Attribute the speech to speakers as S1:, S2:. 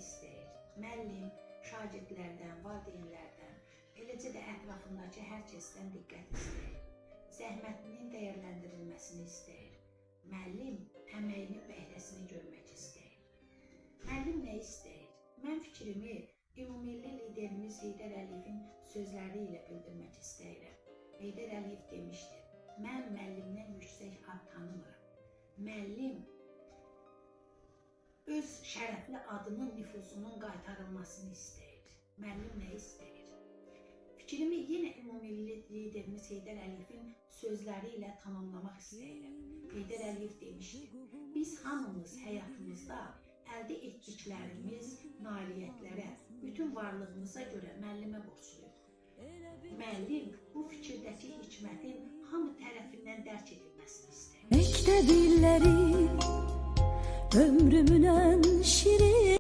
S1: istəyir? Müəllim şagirdlərdən, valideynlərdən, eləcə də ətrafındakı hər kəsdən diqqət istəyir. Zəhmətinin dəyərləndirilməsini istəyir. Müəllim əməyinin bəhrəsini görmək istəyir. Müəllim nə istəyir? Mən fikrimi ümumilli liderimiz Heydər Əliyevin sözləri ilə bildirmək istəyirəm. Heydər Əliyev demişdir, mən müəllimdən yüksək ad tanımıram. Müəllim öz şərəfli adının nüfuzunun qaytarılmasını istəyir. Müəllim nə istəyir? Fikrimi yenə ümumilli liderimiz Heydər Əliyevin sözləri ilə tamamlamaq istəyirəm. Heydər Əliyev demişdir, biz hamımız həyatımızda əldə etdiklərimiz, nailiyyətlərə, bütün varlığımıza görə müəllimə borcluyuq. Müəllim bu fikirdəki hikmətin hamı tərəfindən dərk edilməsini istəyir.
S2: Məktəb illəri ömrümün ən şirin